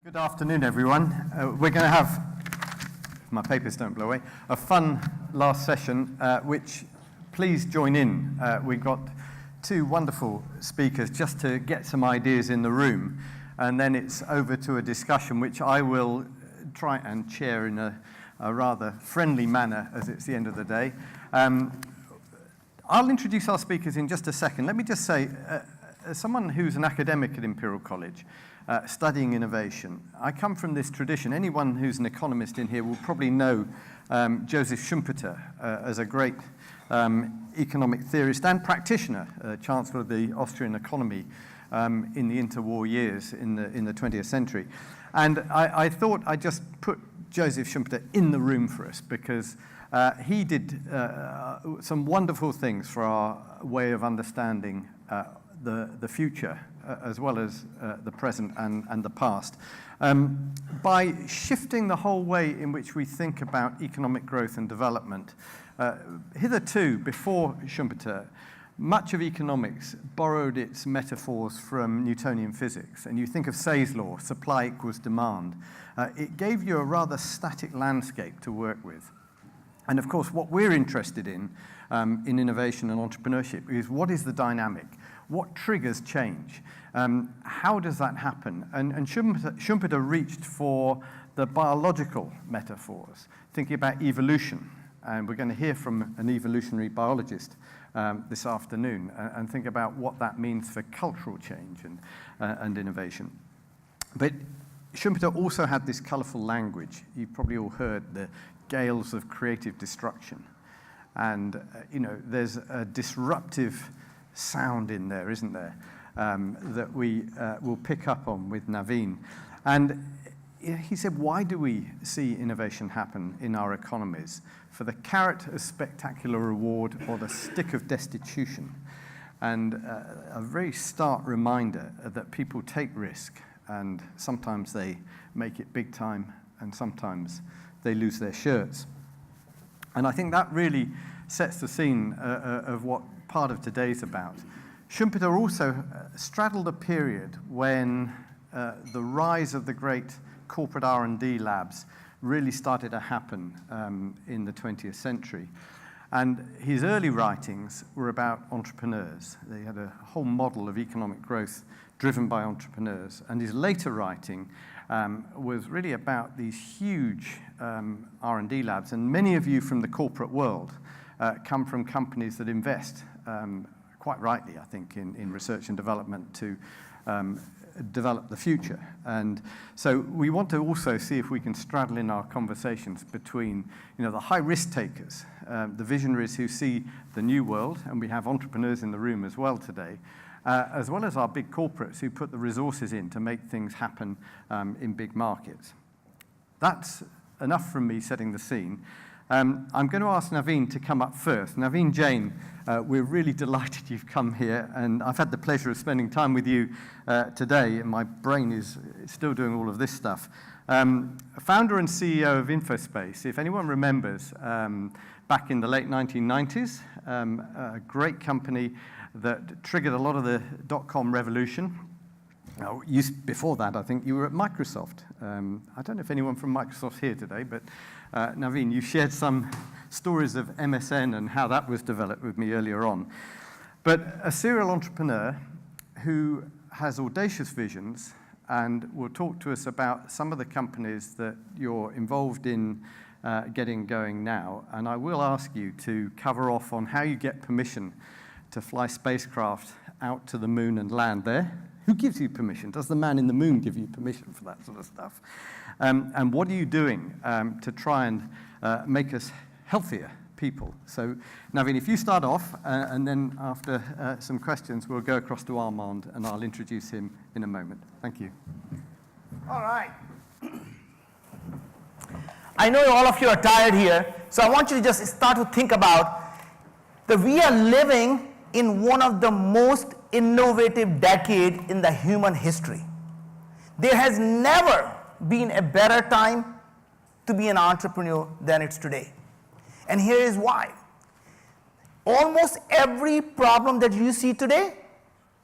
Good afternoon, everyone. We're going to have, if my papers don't blow away, a fun last session, which please join in. We've got two wonderful speakers just to get some ideas in the room, and then it's over to a discussion which I will try and chair in a rather friendly manner as it's the end of the day. I'll introduce our speakers in just a second. Let me just say, as someone who's an academic at Imperial College, studying innovation, I come from this tradition. Anyone who's an economist in here will probably know Joseph Schumpeter as a great economic theorist and practitioner, Chancellor of the Austrian economy in the interwar years in the 20th century. And I thought I'd just put Joseph Schumpeter in the room for us because he did some wonderful things for our way of understanding the future, as well as the present and the past, by shifting the whole way in which we think about economic growth and development. Hitherto, before Schumpeter, much of economics borrowed its metaphors from Newtonian physics. And you think of Say's law, supply equals demand. It gave you a rather static landscape to work with. And of course, what we're interested in innovation and entrepreneurship is what is the dynamic? What triggers change? How does that happen? And Schumpeter reached for the biological metaphors, thinking about evolution. And we're going to hear from an evolutionary biologist this afternoon and think about what that means for cultural change and innovation. But Schumpeter also had this colorful language. You've probably all heard the gales of creative destruction. And, there's a disruptive sound in there, isn't there, that we will pick up on with Naveen. And he said, why do we see innovation happen in our economies? For the carrot of spectacular reward or the stick of destitution? And a very stark reminder that people take risk, and sometimes they make it big time, and sometimes they lose their shirts. And I think that really sets the scene of what part of today's about. Schumpeter also straddled a period when the rise of the great corporate R&D labs really started to happen in the 20th century. And his early writings were about entrepreneurs. They had a whole model of economic growth driven by entrepreneurs. And his later writing was really about these huge R&D labs. And many of you from the corporate world come from companies that invest, quite rightly, I think, in research and development to develop the future. And so we want to also see if we can straddle in our conversations between, the high risk takers, the visionaries who see the new world, and we have entrepreneurs in the room as well today, as well as our big corporates who put the resources in to make things happen in big markets. That's enough from me setting the scene. I'm going to ask Naveen to come up first. Naveen Jain, we're really delighted you've come here, and I've had the pleasure of spending time with you today, and my brain is still doing all of this stuff. Founder and CEO of Infospace, if anyone remembers, back in the late 1990s, a great company that triggered a lot of the dot-com revolution. Before that, I think you were at Microsoft. I don't know if anyone from Microsoft's here today, but Naveen, you shared some stories of MSN and how that was developed with me earlier on. But a serial entrepreneur who has audacious visions and will talk to us about some of the companies that you're involved in getting going now. And I will ask you to cover off on how you get permission to fly spacecraft out to the moon and land there. Who gives you permission? Does the man in the moon give you permission for that sort of stuff? And what are you doing to try and make us healthier people? So, Naveen, if you start off, and then after some questions, we'll go across to Armand, and I'll introduce him in a moment. Thank you. All right. I know all of you are tired here, so I want you to just start to think about that we are living in one of the most innovative decades in the human history. There has never been a better time to be an entrepreneur than it's today. And here is why. Almost every problem that you see today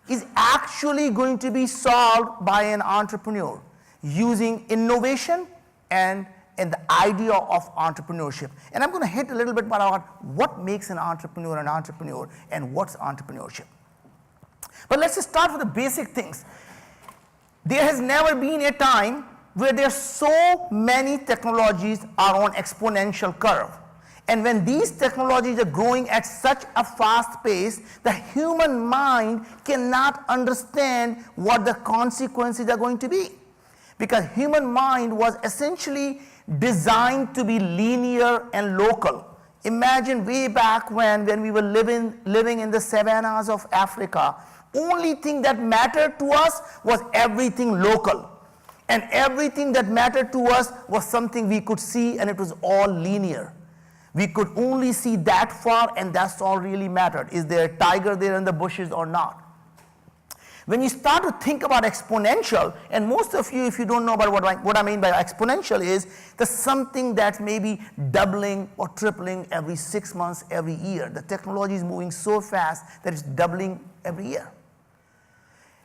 is actually going to be solved by an entrepreneur. using innovation and the idea of entrepreneurship. And I'm going to hit a little bit about what makes an entrepreneur and what's entrepreneurship. But let's just start with the basic things. There has never been a time where there's so many technologies are on exponential curve. And when these technologies are growing at such a fast pace, the human mind cannot understand what the consequences are going to be. Because human mind was essentially designed to be linear and local. Imagine way back when we were living in the savannas of Africa, only thing that mattered to us was everything local. And everything that mattered to us was something we could see, and it was all linear. We could only see that far, and that's all really mattered. Is there a tiger there in the bushes or not? When you start to think about exponential, and most of you, if you don't know about what I mean by exponential, is the something that's maybe doubling or tripling every 6 months, every year. The technology is moving so fast that it's doubling every year.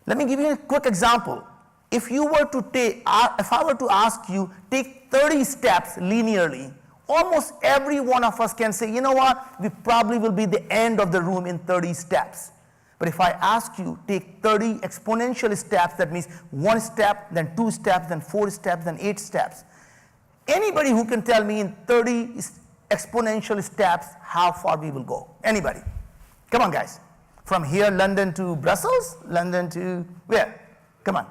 Let me give you a quick example. If I were to ask you, take 30 steps linearly, almost every one of us can say, you know what, we probably will be the end of the room in 30 steps. But if I ask you, take 30 exponential steps, that means 1 step, then 2 steps, then 4 steps, then 8 steps. Anybody who can tell me in 30 exponential steps how far we will go? Anybody? Come on, guys. From here, London to Brussels? London to where? Come on.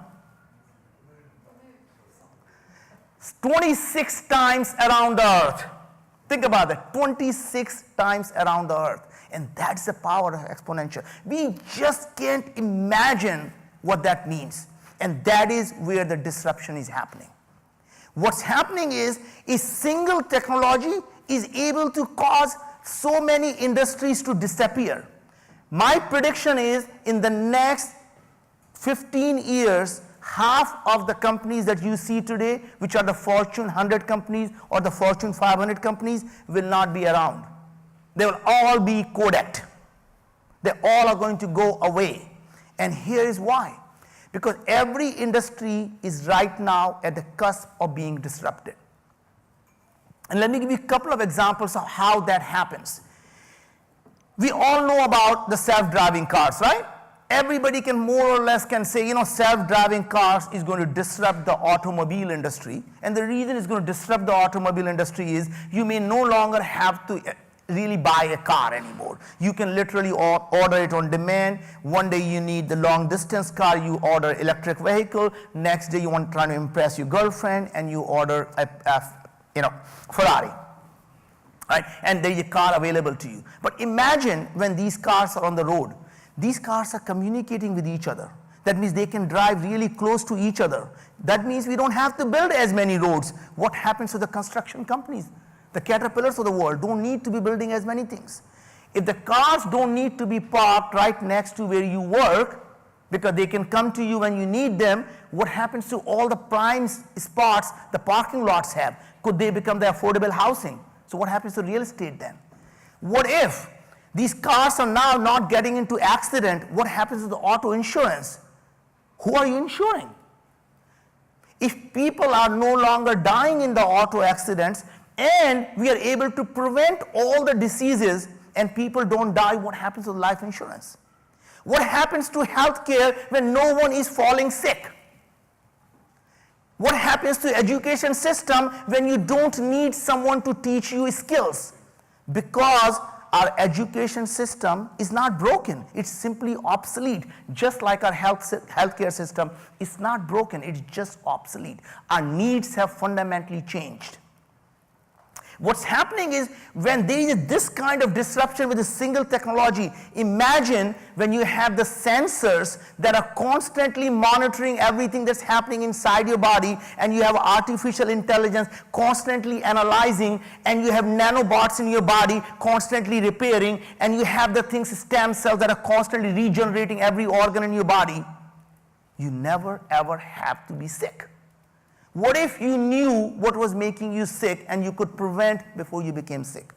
26 times around the earth. Think about that, 26 times around the earth. And that's the power of exponential. We just can't imagine what that means. And that is where the disruption is happening. What's happening is a single technology is able to cause so many industries to disappear. My prediction is in the next 15 years, half of the companies that you see today, which are the Fortune 100 companies or the Fortune 500 companies, will not be around. They will all be coded. They all are going to go away. And here is why. Because every industry is right now at the cusp of being disrupted. And let me give you a couple of examples of how that happens. We all know about the self-driving cars, right? Everybody can more or less can say, self-driving cars is going to disrupt the automobile industry. And the reason it's going to disrupt the automobile industry is you may no longer have to really buy a car anymore. You can literally order it on demand. One day you need the long distance car, you order electric vehicle. Next day you want to try to impress your girlfriend and you order a Ferrari. Right? And there is a car available to you. But imagine when these cars are on the road. These cars are communicating with each other. That means they can drive really close to each other. That means we don't have to build as many roads. What happens to the construction companies? The Caterpillars of the world don't need to be building as many things. If the cars don't need to be parked right next to where you work, because they can come to you when you need them, what happens to all the prime spots the parking lots have? Could they become the affordable housing? So what happens to real estate then? What if these cars are now not getting into accident? What happens to the auto insurance? Who are you insuring? If people are no longer dying in the auto accidents and we are able to prevent all the diseases and people don't die, what happens to life insurance? What happens to healthcare when no one is falling sick? What happens to education system when you don't need someone to teach you skills? Because our education system is not broken, it's simply obsolete. Just like our healthcare system is not broken, it's just obsolete. Our needs have fundamentally changed. What's happening is when there is this kind of disruption with a single technology, imagine when you have the sensors that are constantly monitoring everything that's happening inside your body, and you have artificial intelligence constantly analyzing, and you have nanobots in your body constantly repairing, and you have the things, stem cells that are constantly regenerating every organ in your body. You never ever have to be sick. What if you knew what was making you sick and you could prevent before you became sick?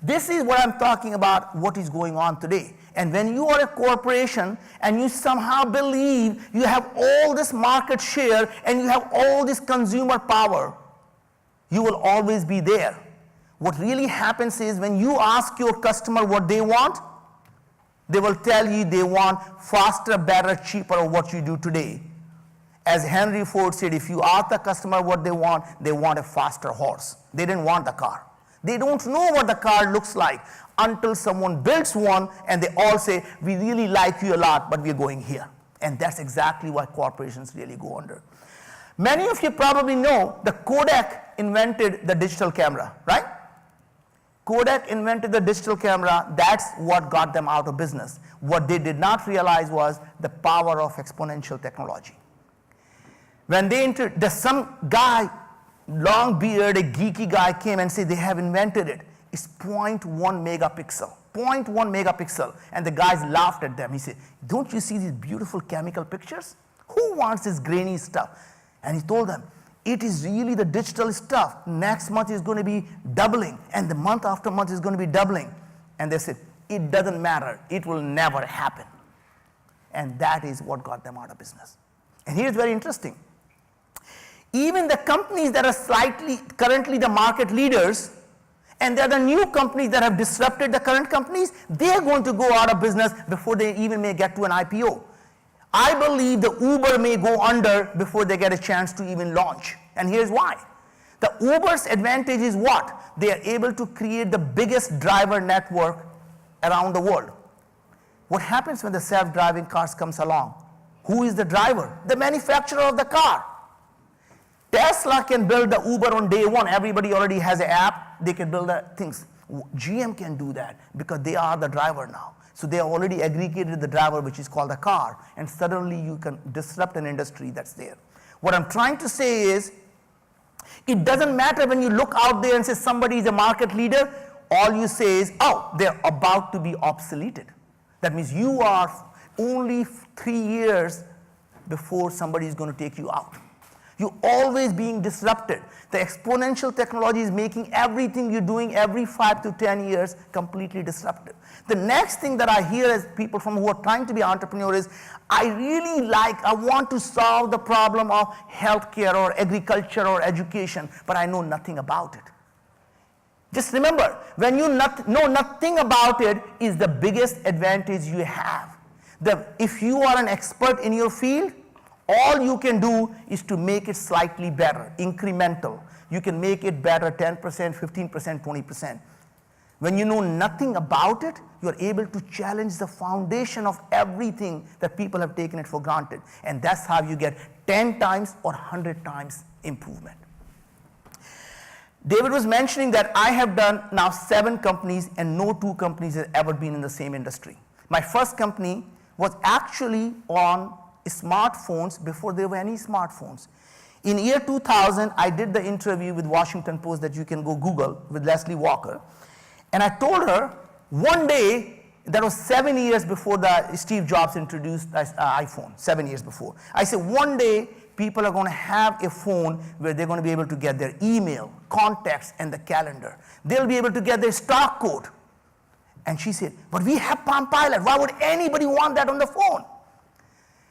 This is what I'm talking about, what is going on today. And when you are a corporation and you somehow believe you have all this market share and you have all this consumer power, you will always be there. What really happens is when you ask your customer what they want, they will tell you they want faster, better, cheaper, or what you do today. As Henry Ford said, if you ask the customer what they want a faster horse. They didn't want the car. They don't know what the car looks like until someone builds one and they all say, we really like you a lot, but we're going here. And that's exactly why corporations really go under. Many of you probably know the Kodak invented the digital camera, right? Kodak invented the digital camera. That's what got them out of business. What they did not realize was the power of exponential technology. When they entered, there's some guy, long beard, a geeky guy came and said they have invented it. It's 0.1 megapixel, 0.1 megapixel. And the guys laughed at them. He said, don't you see these beautiful chemical pictures? Who wants this grainy stuff? And he told them, it is really the digital stuff. Next month is going to be doubling, and the month after month is going to be doubling. And they said, it doesn't matter. It will never happen. And that is what got them out of business. And here's very interesting. Even the companies that are currently the market leaders, and they're the new companies that have disrupted the current companies, they're going to go out of business before they even may get to an IPO. I believe the Uber may go under before they get a chance to even launch. And here's why. The Uber's advantage is what? They are able to create the biggest driver network around the world. What happens when the self-driving cars comes along? Who is the driver? The manufacturer of the car. Tesla can build the Uber on day one. Everybody already has an app. They can build the things. GM can do that because they are the driver now. So they have already aggregated the driver, which is called a car, and suddenly you can disrupt an industry that's there. What I'm trying to say is, it doesn't matter when you look out there and say somebody is a market leader, all you say is, oh, they're about to be obsoleted. That means you are only 3 years before somebody is going to take you out. You're always being disrupted. The exponential technology is making everything you're doing every 5 to 10 years completely disruptive. The next thing that I hear as people from who are trying to be entrepreneurs is, I want to solve the problem of healthcare or agriculture or education, but I know nothing about it. Just remember, when you know nothing about it is the biggest advantage you have. If you are an expert in your field, all you can do is to make it slightly better, incremental. You can make it better 10%, 15%, 20%. When you know nothing about it, you're able to challenge the foundation of everything that people have taken it for granted. And that's how you get 10 times or 100 times improvement. David was mentioning that I have done now 7 companies and no 2 companies have ever been in the same industry. My first company was actually on smartphones before there were any smartphones. In year 2000, I did the interview with Washington Post that you can go Google with Leslie Walker. And I told her one day, that was 7 years before Steve Jobs introduced iPhone, 7 years before. I said, one day, people are going to have a phone where they're going to be able to get their email, contacts, and the calendar. They'll be able to get their stock code. And she said, but we have Palm Pilot. Why would anybody want that on the phone?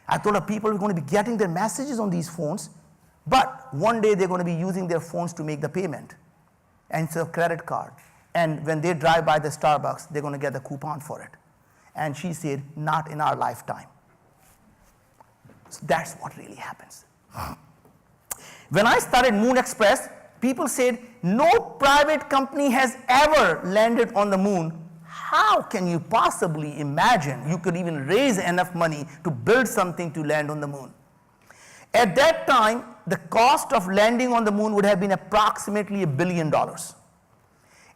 I told her people are going to be getting their messages on these phones, but one day they're going to be using their phones to make the payment. And it's a credit card. And when they drive by the Starbucks, they're going to get the coupon for it. And she said, not in our lifetime. So that's what really happens. When I started Moon Express, people said, no private company has ever landed on the moon. How can you possibly imagine you could even raise enough money to build something to land on the moon? At that time, the cost of landing on the moon would have been approximately $1 billion.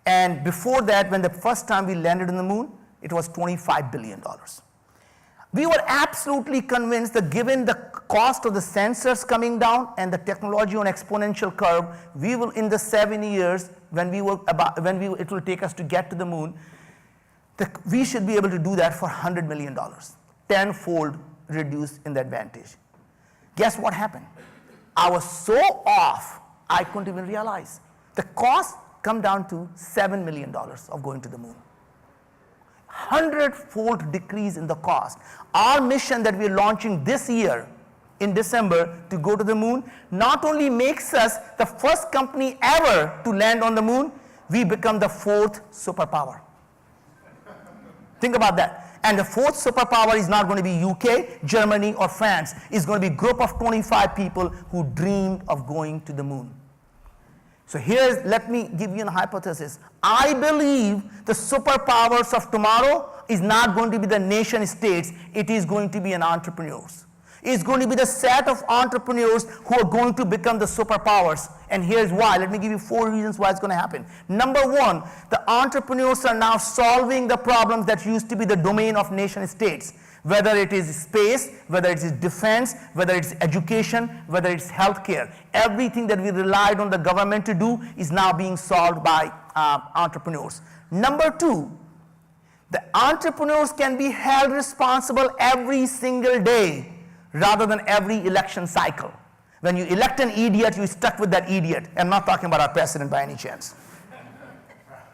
And before that, when the first time we landed on the moon, it was $25 billion. We were absolutely convinced that given the cost of the sensors coming down and the technology on exponential curve, we will, in the 7 years it will take us to get to the moon, we should be able to do that for $100 million, tenfold reduced in the advantage. Guess what happened? I was so off, I couldn't even realize. The cost come down to $7 million of going to the moon. 100-fold decrease in the cost. Our mission that we're launching this year in December to go to the moon not only makes us the first company ever to land on the moon, we become the 4th superpower. Think about that. And the 4th superpower is not going to be UK, Germany, or France. It's going to be a group of 25 people who dreamed of going to the moon. So let me give you a hypothesis. I believe the superpowers of tomorrow is not going to be the nation states, it is going to be an entrepreneurs. It's going to be the set of entrepreneurs who are going to become the superpowers. And here's why. Let me give you 4 reasons why it's going to happen. Number 1, the entrepreneurs are now solving the problems that used to be the domain of nation states. Whether it is space, whether it is defense, whether it's education, whether it's healthcare. Everything that we relied on the government to do is now being solved by entrepreneurs. Number 2, the entrepreneurs can be held responsible every single day rather than every election cycle. When you elect an idiot, you're stuck with that idiot. I'm not talking about our president by any chance.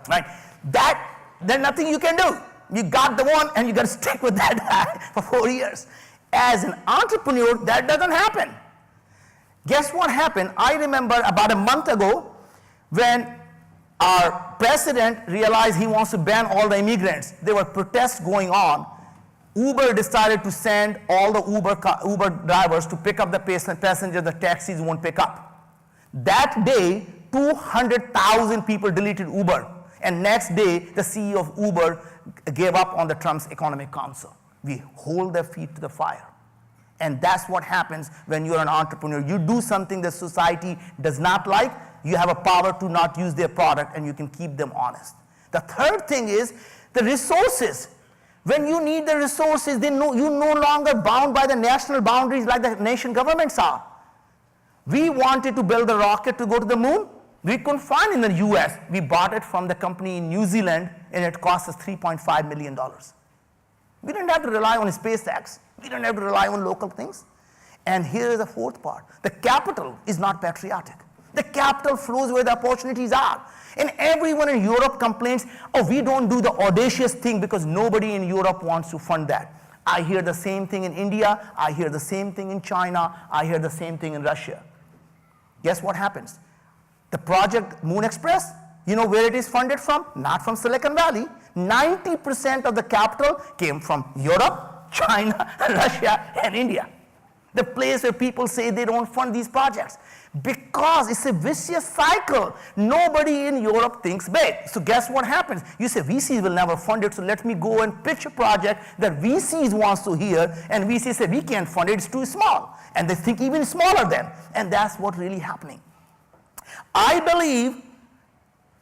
Right? There's nothing you can do. You got the one and you got to stick with that guy for 4 years. As an entrepreneur, that doesn't happen. Guess what happened? I remember about a month ago when our president realized he wants to ban all the immigrants. There were protests going on. Uber decided to send all the Uber drivers to pick up the passengers the taxis won't pick up. That day, 200,000 people deleted Uber. And next day, the CEO of Uber gave up on the Trump's Economic Council. We hold their feet to the fire. And that's what happens when you're an entrepreneur. You do something that society does not like, you have a power to not use their product and you can keep them honest. The third thing is the resources. When you need the resources, you're no longer bound by the national boundaries like the nation governments are. We wanted to build a rocket to go to the moon. We couldn't find in the US. We bought it from the company in New Zealand and it cost us $3.5 million. We didn't have to rely on SpaceX. We didn't have to rely on local things. And here is the fourth part. The capital is not patriotic. The capital flows where the opportunities are. And everyone in Europe complains, oh, we don't do the audacious thing because nobody in Europe wants to fund that. I hear the same thing in India. I hear the same thing in China. I hear the same thing in Russia. Guess what happens? The project Moon Express, you know where it is funded from? Not from Silicon Valley. 90% of the capital came from Europe, China, Russia, and India. The place where people say they don't fund these projects. Because it's a vicious cycle. Nobody in Europe thinks big. So guess what happens? You say VCs will never fund it, so let me go and pitch a project that VCs wants to hear, and VCs say we can't fund it, it's too small. And they think even smaller then. And that's what's really happening. I believe,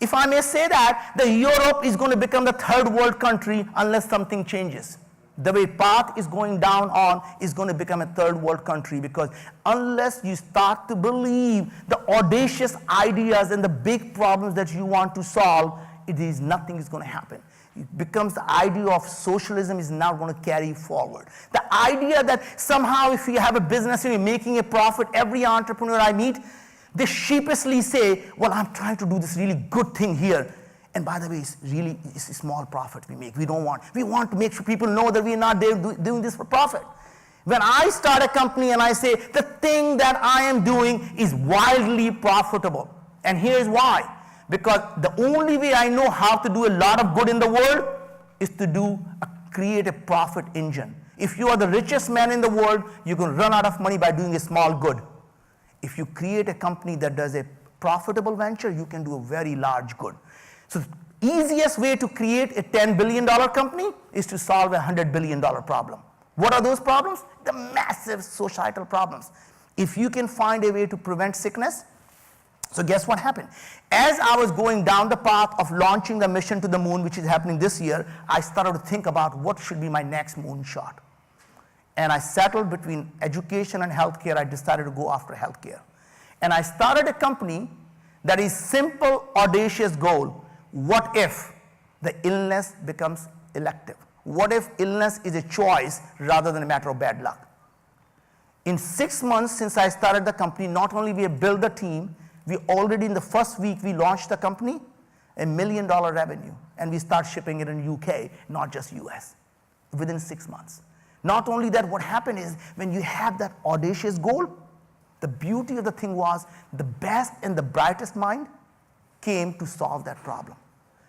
if I may say that Europe is going to become the third world country unless something changes. The way path is going down on is going to become a third world country, because unless you start to believe the audacious ideas and the big problems that you want to solve, nothing is going to happen. It becomes the idea of socialism is now going to carry forward. The idea that somehow if you have a business and you're making a profit, every entrepreneur I meet, they sheepishly say, well, I'm trying to do this really good thing here. And by the way, it's a small profit we make. We want to make sure people know that we're not doing this for profit. When I start a company and I say, the thing that I am doing is wildly profitable. And here's why. Because the only way I know how to do a lot of good in the world is to create a profit engine. If you are the richest man in the world, you're going to run out of money by doing a small good. If you create a company that does a profitable venture, you can do a very large good. So the easiest way to create a $10 billion company is to solve a $100 billion problem. What are those problems? The massive societal problems. If you can find a way to prevent sickness, so guess what happened? As I was going down the path of launching the mission to the moon, which is happening this year, I started to think about what should be my next moonshot. And I settled between education and healthcare. I decided to go after healthcare. And I started a company that is simple, audacious goal. What if the illness becomes elective? What if illness is a choice rather than a matter of bad luck? In 6 months since I started the company, not only we have built the team, we already in the first week we launched the company, $1 million revenue, and we start shipping it in UK, not just US, within 6 months. Not only that, what happened is when you have that audacious goal, the beauty of the thing was the best and the brightest mind came to solve that problem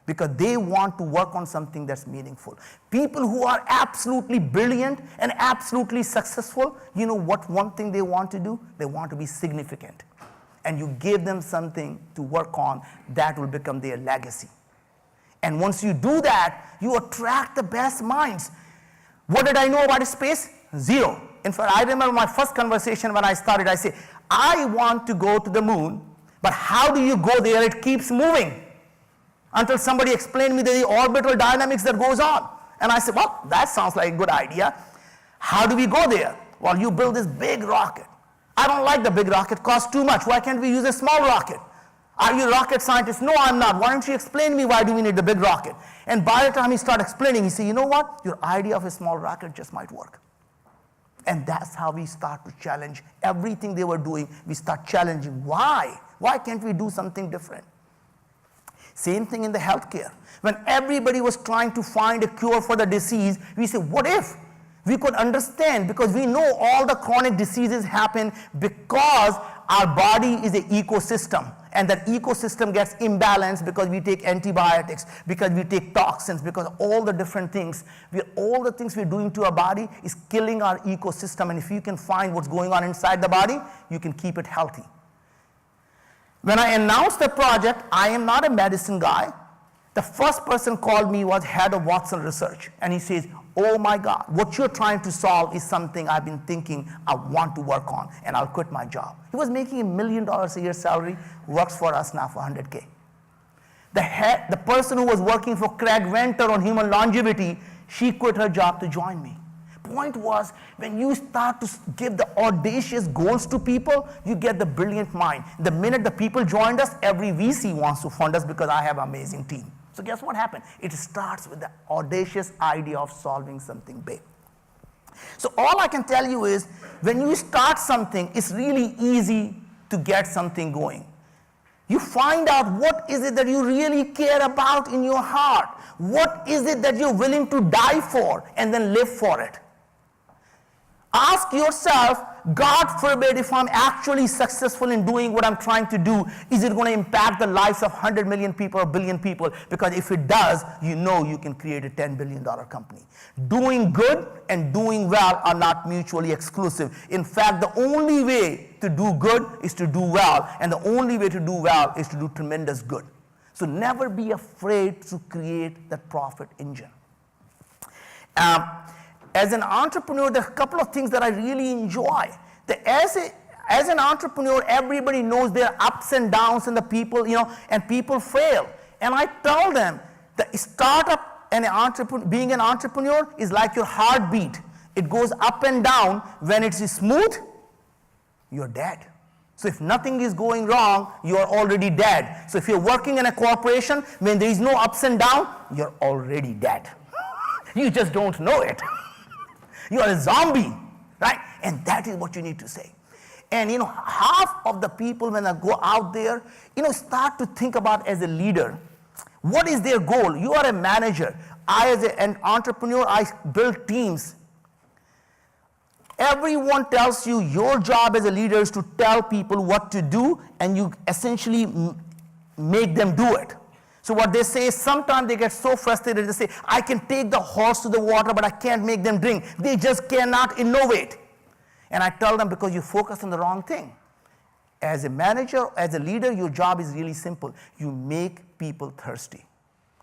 because they want to work on something that's meaningful. People who are absolutely brilliant and absolutely successful, you know what one thing they want to do? They want to be significant. And you give them something to work on that will become their legacy. And once you do that, you attract the best minds. What did I know about space? Zero. In fact, I remember my first conversation when I started, I said, I want to go to the moon, but how do you go there? It keeps moving. Until somebody explained me the orbital dynamics that goes on. And I said, well, that sounds like a good idea. How do we go there? Well, you build this big rocket. I don't like the big rocket, costs too much. Why can't we use a small rocket? Are you a rocket scientist? No, I'm not. Why don't you explain to me why do we need the big rocket? And by the time he started explaining, he said, you know what? Your idea of a small rocket just might work. And that's how we start to challenge everything they were doing. We start challenging why? Why can't we do something different? Same thing in the healthcare. When everybody was trying to find a cure for the disease, we said, what if we could understand? Because we know all the chronic diseases happen because our body is an ecosystem. And that ecosystem gets imbalanced because we take antibiotics, because we take toxins, because all the different things, all the things we're doing to our body is killing our ecosystem. And if you can find what's going on inside the body, you can keep it healthy. When I announced the project, I am not a medicine guy. The first person called me was head of Watson Research. And he says, oh my God, what you're trying to solve is something I've been thinking I want to work on, and I'll quit my job. He was making $1 million a year salary, works for us now for $100K. The person who was working for Craig Venter on human longevity, she quit her job to join me. Point was, when you start to give the audacious goals to people, you get the brilliant mind. The minute the people joined us, every VC wants to fund us because I have an amazing team. So guess what happened? It starts with the audacious idea of solving something big. So all I can tell you is, when you start something, it's really easy to get something going. You find out what is it that you really care about in your heart. What is it that you're willing to die for and then live for it? Ask yourself, God forbid if I'm actually successful in doing what I'm trying to do, is it going to impact the lives of 100 million people or a billion people? Because if it does, you know you can create a $10 billion company. Doing good and doing well are not mutually exclusive. In fact, the only way to do good is to do well, and the only way to do well is to do tremendous good. So never be afraid to create that profit engine. As an entrepreneur, there are a couple of things that I really enjoy. As an entrepreneur, everybody knows there are ups and downs and the people, and people fail. And I tell them that startup and being an entrepreneur is like your heartbeat. It goes up and down. When it's smooth, you're dead. So if nothing is going wrong, you're already dead. So if you're working in a corporation, when there is no ups and downs, you're already dead. You just don't know it. You are a zombie, right? And that is what you need to say. And half of the people when I go out there, start to think about as a leader, what is their goal? You are a manager. I as an entrepreneur, I build teams. Everyone tells you your job as a leader is to tell people what to do, and you essentially make them do it. So what they say is sometimes they get so frustrated, they say, I can take the horse to the water, but I can't make them drink. They just cannot innovate. And I tell them, because you focus on the wrong thing. As a manager, as a leader, your job is really simple. You make people thirsty.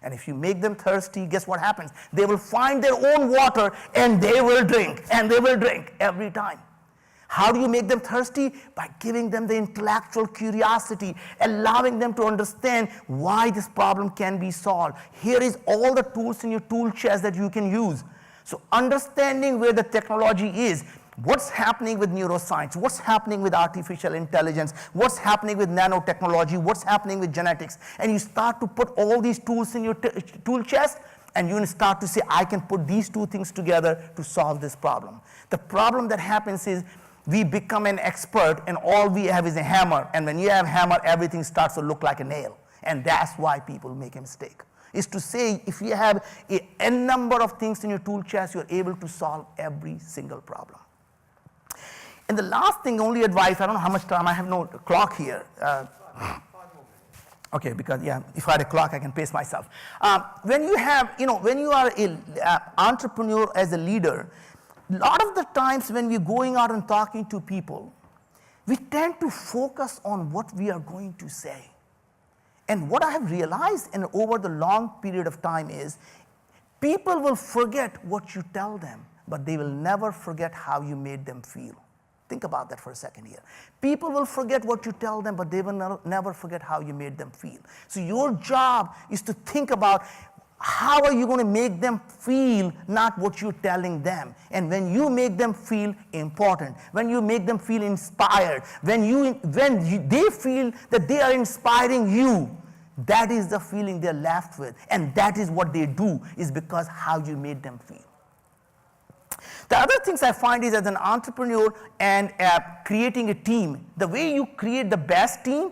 And if you make them thirsty, guess what happens? They will find their own water and they will drink every time. How do you make them thirsty? By giving them the intellectual curiosity, allowing them to understand why this problem can be solved. Here is all the tools in your tool chest that you can use. So understanding where the technology is, what's happening with neuroscience, what's happening with artificial intelligence, what's happening with nanotechnology, what's happening with genetics, and you start to put all these tools in your tool chest, and you start to say, I can put these two things together to solve this problem. The problem that happens is, we become an expert and all we have is a hammer, and when you have a hammer, everything starts to look like a nail. And that's why people make a mistake. Is to say if you have n number of things in your tool chest, you're able to solve every single problem. And the last thing, only advice, I don't know how much time, I have no clock here. Okay, because if I had a clock, I can pace myself. When you are an entrepreneur as a leader, a lot of the times when we're going out and talking to people, we tend to focus on what we are going to say. And what I have realized over the long period of time is people will forget what you tell them, but they will never forget how you made them feel. Think about that for a second here. People will forget what you tell them, but they will never forget how you made them feel. So your job is to think about how are you going to make them feel, not what you're telling them. And when you make them feel important, when you make them feel inspired, when they feel that they are inspiring you, that is the feeling they're left with. And that is what they do, is because how you made them feel. The other things I find is as an entrepreneur and creating a team, the way you create the best team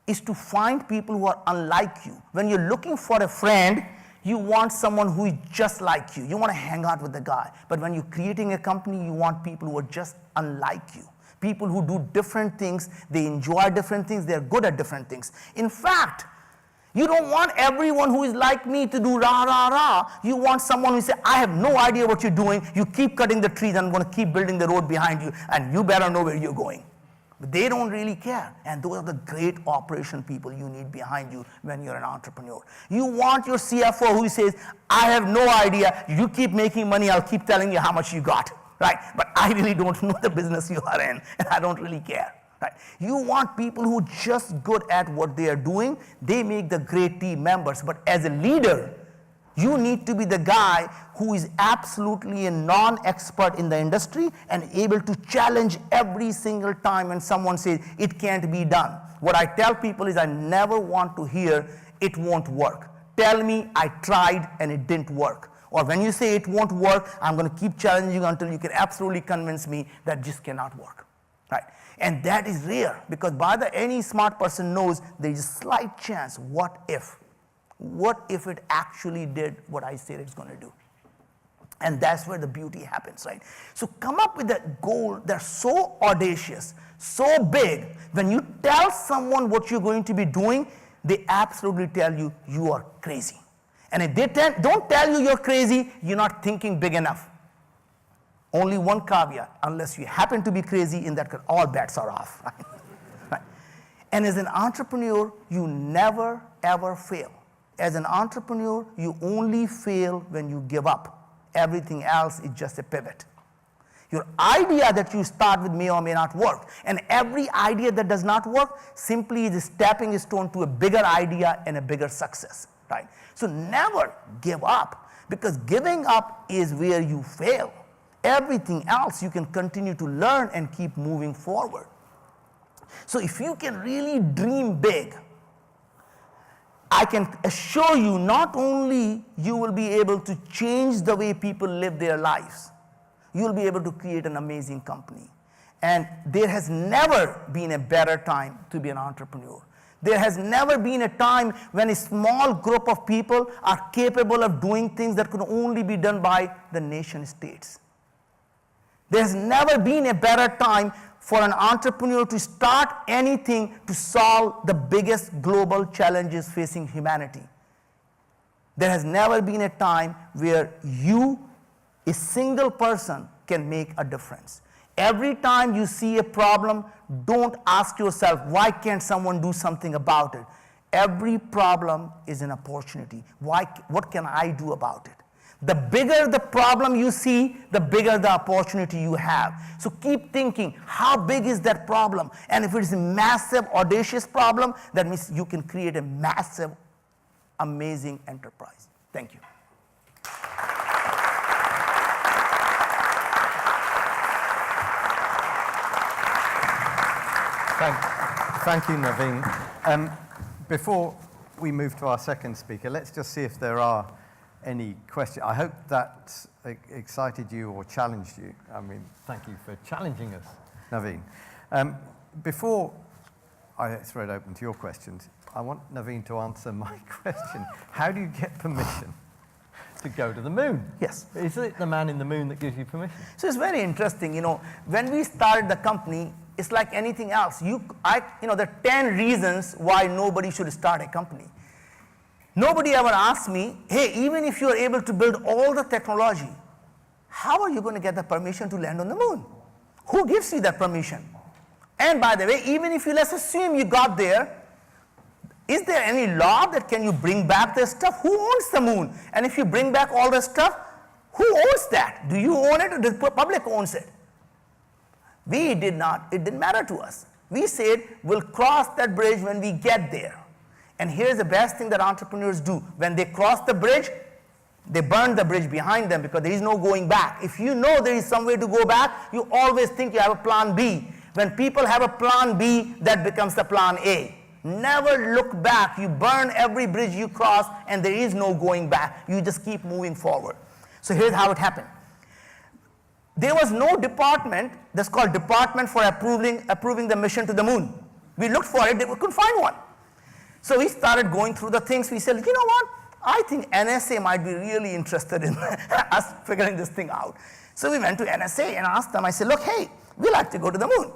is to find people who are unlike you. When you're looking for a friend, you want someone who is just like you. You want to hang out with the guy. But when you're creating a company, you want people who are just unlike you. People who do different things, they enjoy different things, they're good at different things. In fact, you don't want everyone who is like me to do rah, rah, rah. You want someone who says, I have no idea what you're doing. You keep cutting the trees, I'm going to keep building the road behind you, and you better know where you're going. But they don't really care. And those are the great operation people you need behind you when you're an entrepreneur. You want your CFO who says, I have no idea. You keep making money, I'll keep telling you how much you got. Right? But I really don't know the business you are in, and I don't really care. Right? You want people who are just good at what they are doing. They make the great team members. But as a leader, you need to be the guy who is absolutely a non-expert in the industry and able to challenge every single time when someone says it can't be done. What I tell people is I never want to hear it won't work. Tell me I tried and it didn't work. Or when you say it won't work, I'm going to keep challenging you until you can absolutely convince me that this cannot work. Right? And that is rare, because any smart person knows there is a slight chance, what if? What if it actually did what I said it's going to do? And that's where the beauty happens, right? So come up with a goal that's so audacious, so big. When you tell someone what you're going to be doing, they absolutely tell you, you are crazy. And if they don't tell you you're crazy, you're not thinking big enough. Only one caveat, unless you happen to be crazy, in that case, all bets are off. Right? And as an entrepreneur, you never, ever fail. As an entrepreneur, you only fail when you give up. Everything else is just a pivot. Your idea that you start with may or may not work. And every idea that does not work simply is a stepping stone to a bigger idea and a bigger success. Right? So never give up, because giving up is where you fail. Everything else you can continue to learn and keep moving forward. So if you can really dream big, I can assure you not only you will be able to change the way people live their lives, you will be able to create an amazing company. And there has never been a better time to be an entrepreneur. There has never been a time when a small group of people are capable of doing things that could only be done by the nation states. There has never been a better time for an entrepreneur to start anything to solve the biggest global challenges facing humanity. There has never been a time where you, a single person, can make a difference. Every time you see a problem, don't ask yourself, why can't someone do something about it? Every problem is an opportunity. What can I do about it? The bigger the problem you see, the bigger the opportunity you have. So keep thinking, how big is that problem? And if it is a massive, audacious problem, that means you can create a massive, amazing enterprise. Thank you. Thank you, Naveen. Before we move to our second speaker, let's just see if there are any questions. I hope that excited you or challenged you. I mean, thank you for challenging us, Naveen. Before I throw it open to your questions, I want Naveen to answer my question. How do you get permission to go to the moon? Yes. Is it the man in the moon that gives you permission? So it's very interesting, when we started the company, it's like anything else. There are 10 reasons why nobody should start a company. Nobody ever asked me, hey, even if you're able to build all the technology, how are you going to get the permission to land on the moon? Who gives you that permission? And by the way, even if let's assume you got there, is there any law that can you bring back the stuff? Who owns the moon? And if you bring back all the stuff, who owns that? Do you own it or the public owns it? We did not. It didn't matter to us. We said we'll cross that bridge when we get there. And here's the best thing that entrepreneurs do. When they cross the bridge, they burn the bridge behind them because there is no going back. If you know there is some way to go back, you always think you have a plan B. When people have a plan B, that becomes the plan A. Never look back. You burn every bridge you cross and there is no going back. You just keep moving forward. So here's how it happened. There was no department that's called Department for approving the mission to the moon. We looked for it, we couldn't find one. So we started going through the things. We said, you know what? I think NSA might be really interested in us figuring this thing out. So we went to NSA and asked them, I said, look, hey, we like to go to the moon.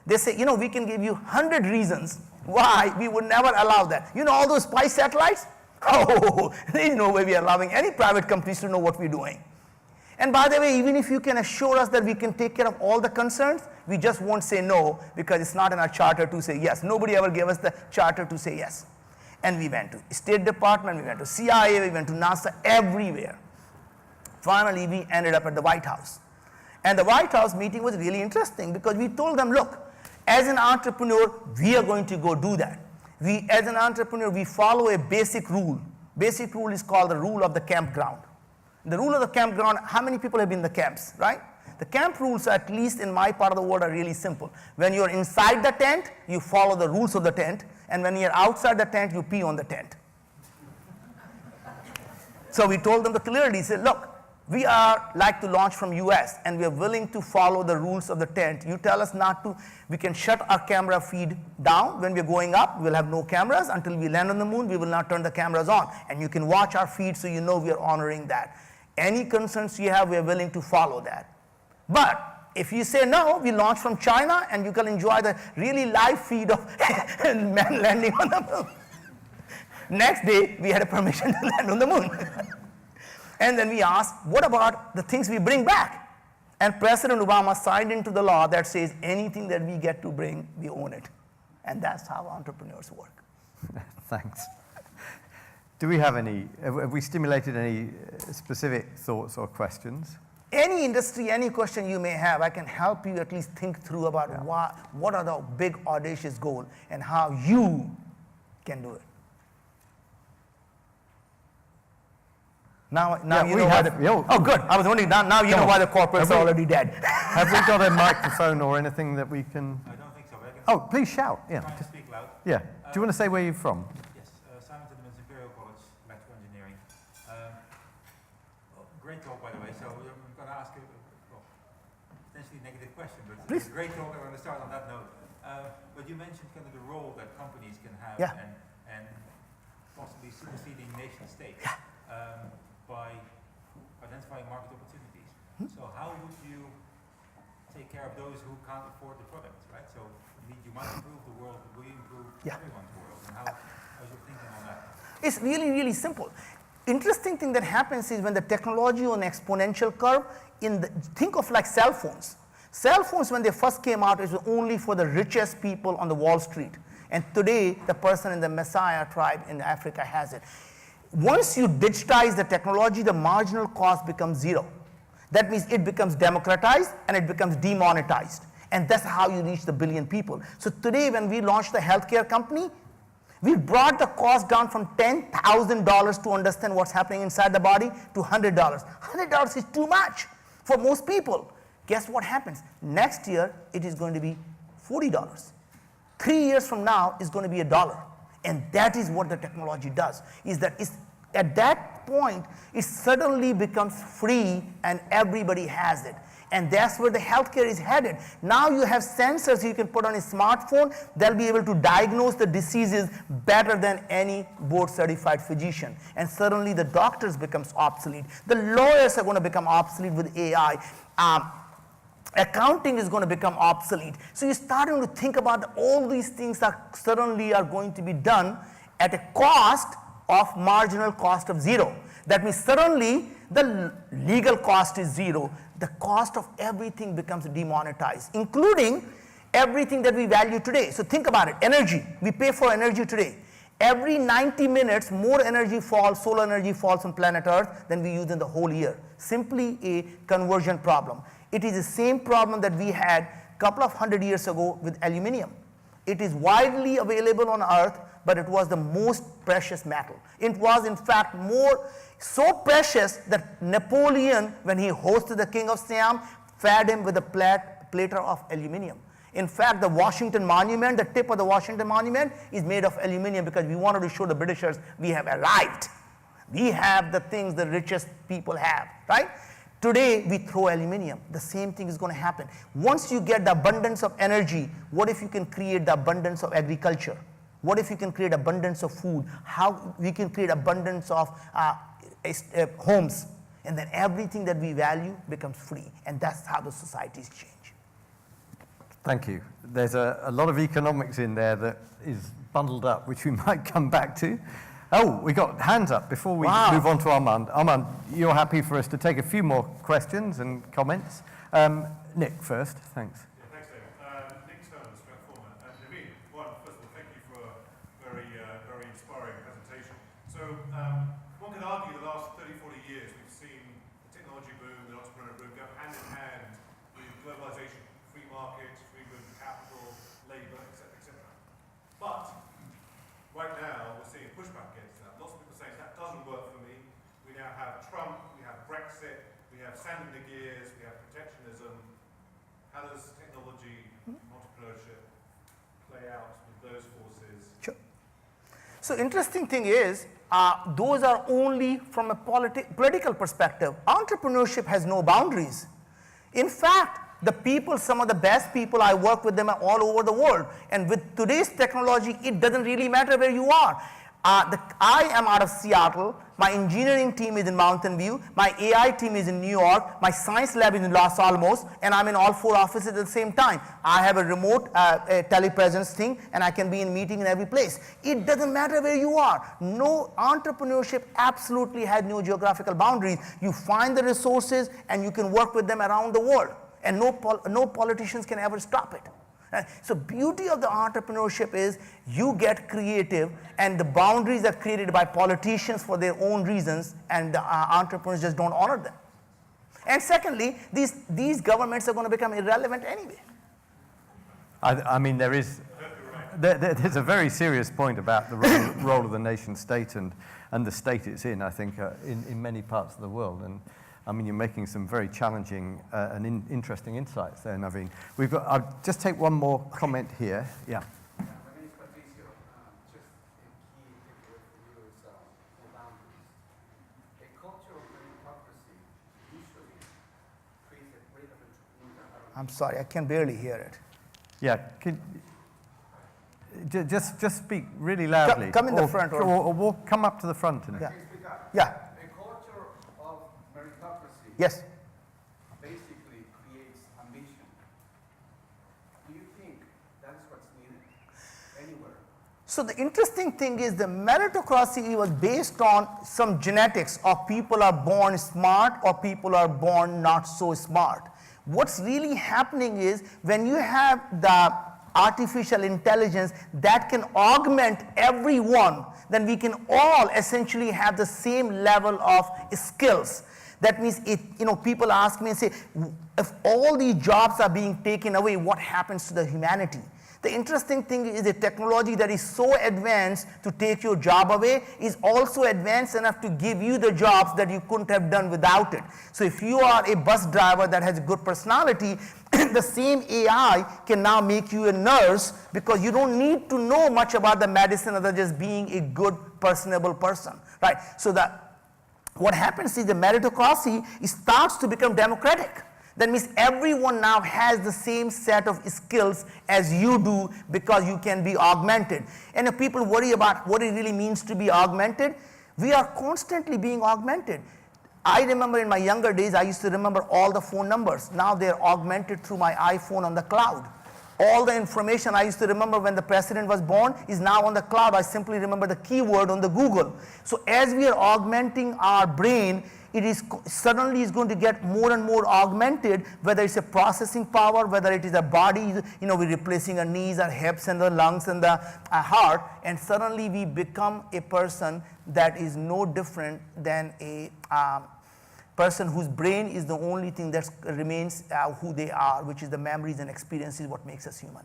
They say, we can give you 100 reasons why we would never allow that. All those spy satellites? Oh, there is no way we are allowing any private companies to know what we're doing. And by the way, even if you can assure us that we can take care of all the concerns, we just won't say no because it's not in our charter to say yes. Nobody ever gave us the charter to say yes. And we went to State Department, we went to CIA, we went to NASA, everywhere. Finally, we ended up at the White House. And the White House meeting was really interesting because we told them, look, as an entrepreneur, we are going to go do that. As an entrepreneur, we follow a basic rule. Basic rule is called the rule of the campground. The rule of the campground, how many people have been in the camps, right? The camp rules, at least in my part of the world, are really simple. When you're inside the tent, you follow the rules of the tent. And when you're outside the tent, you pee on the tent. So we told them clearly, said, look, we are like to launch from US and we are willing to follow the rules of the tent. You tell us not to, we can shut our camera feed down when we're going up. We'll have no cameras until we land on the moon. We will not turn the cameras on. And you can watch our feed so you know we are honoring that. Any concerns you have, we are willing to follow that. But if you say no, we launch from China and you can enjoy the really live feed of men landing on the moon. Next day, we had a permission to land on the moon. And then we asked, what about the things we bring back? And President Obama signed into the law that says anything that we get to bring, we own it. And that's how entrepreneurs work. Thanks. Do we have have we stimulated any specific thoughts or questions? Any industry, any question you may have, I can help you at least think through about what are the big audacious goals and how you can do it. Now you know why oh, good. I was wondering, now you know why the corporates are already dead. Have we got a microphone or anything that we can... I don't think so. Oh, please shout. Yeah. Try to speak loud. Yeah. Do you want to say where you're from? Yes. Simon Timmermans, Imperial College, Electrical Engineering. Great talk, by the way. So I'm going to ask you a potentially negative question, but it's a great talk. I want to start on that note. But you mentioned kind of the role that companies can have and possibly superseding nation states. By identifying market opportunities. So how would you take care of those who can't afford the product, right? So indeed you might improve the world, but will you improve everyone's world? And how's your thinking on that? It's really, really simple. Interesting thing that happens is when the technology on exponential curve, think of like cell phones. Cell phones, when they first came out, it was only for the richest people on the Wall Street. And today, the person in the Messiah tribe in Africa has it. Once you digitize the technology, the marginal cost becomes zero. That means it becomes democratized and it becomes demonetized. And that's how you reach the billion people. So today when we launched the healthcare company, we brought the cost down from $10,000 to understand what's happening inside the body to $100. $100 is too much for most people. Guess what happens? Next year, it is going to be $40. 3 years from now, it's going to be $1. And that is what the technology does, is that at that point, it suddenly becomes free and everybody has it. And that's where the healthcare is headed. Now you have sensors you can put on a smartphone. They'll be able to diagnose the diseases better than any board-certified physician. And suddenly the doctors becomes obsolete. The lawyers are going to become obsolete with AI. Accounting is going to become obsolete. So you're starting to think about all these things that suddenly are going to be done at a cost of marginal cost of zero. That means suddenly the legal cost is zero. The cost of everything becomes demonetized, including everything that we value today. So think about it, energy. We pay for energy today. Every 90 minutes, more energy falls, solar energy falls on planet Earth than we use in the whole year. Simply a conversion problem. It is the same problem that we had a couple of 100 years ago with aluminum. It is widely available on Earth, but it was the most precious metal. It was in fact so precious that Napoleon, when he hosted the King of Siam, fed him with a platter of aluminum. In fact, the Washington Monument, the tip of the Washington Monument is made of aluminum because we wanted to show the Britishers we have arrived. We have the things the richest people have, right? Today, we throw aluminum. The same thing is going to happen. Once you get the abundance of energy, what if you can create the abundance of agriculture? What if you can create abundance of food? How we can create abundance of homes? And then everything that we value becomes free. And that's how the societies change. Thank you. There's a lot of economics in there that is bundled up, which we might come back to. Oh, we got hands up before we move on to Armand. Armand, you're happy for us to take a few more questions and comments. Nick first, thanks. Yeah, thanks, David. Nick Stones, former. Naveen, first of all, thank you for a very inspiring presentation. So one could argue the last 30, 40 years we've seen the technology boom, the entrepreneurial boom go hand in hand with globalization, free markets, free movement of capital, labor, etc. But right now we're seeing pushback against that. Lots of people saying that doesn't work for me. We now have Trump, we have Brexit, we have sand in the gears, we have protectionism. How does technology, entrepreneurship play out with those forces? Sure. So interesting thing is, those are only from a political perspective. Entrepreneurship has no boundaries. In fact, the people, some of the best people, I work with them are all over the world. And with today's technology, it doesn't really matter where you are. I am out of Seattle. My engineering team is in Mountain View. My AI team is in New York. My science lab is in Los Alamos. And I'm in all 4 offices at the same time. I have a remote telepresence thing, and I can be in meeting in every place. It doesn't matter where you are. No, entrepreneurship absolutely has no geographical boundaries. You find the resources, and you can work with them around the world. And no politicians can ever stop it. So beauty of the entrepreneurship is you get creative, and the boundaries are created by politicians for their own reasons, and the entrepreneurs just don't honor them. And secondly, these governments are going to become irrelevant anyway. I mean, there's a very serious point about the role of the nation state and the state it's in, I think, in many parts of the world. And I mean, you're making some very challenging and interesting insights there, Naveen. I'll just take one more comment here. Yeah. My name is Patricio. Just a key takeaway for you is the boundaries. A culture of meritocracy usually creates a rate of entrepreneurial. I'm sorry, I can barely hear it. Yeah. Just speak really loudly. Come in the front. Or come up to the front. And Yeah. Yes. Basically creates ambition. Do you think that's what's needed anywhere? So the interesting thing is the meritocracy was based on some genetics of people are born smart or people are born not so smart. What's really happening is when you have the artificial intelligence that can augment everyone, then we can all essentially have the same level of skills. That means, people ask me and say, if all these jobs are being taken away, what happens to the humanity? The interesting thing is a technology that is so advanced to take your job away is also advanced enough to give you the jobs that you couldn't have done without it. So if you are a bus driver that has a good personality, the same AI can now make you a nurse because you don't need to know much about the medicine other than just being a good, personable person, right? So what happens is the meritocracy starts to become democratic. That means everyone now has the same set of skills as you do because you can be augmented. And if people worry about what it really means to be augmented, we are constantly being augmented. I remember in my younger days, I used to remember all the phone numbers. Now they're augmented through my iPhone on the cloud. All the information I used to remember when the president was born is now on the cloud. I simply remember the keyword on the Google. So as we are augmenting our brain, it is suddenly is going to get more and more augmented, whether it's a processing power, whether it is a body, we're replacing our knees, our hips, and the lungs, and the heart, and suddenly we become a person that is no different than a person whose brain is the only thing that remains who they are, which is the memories and experiences what makes us human.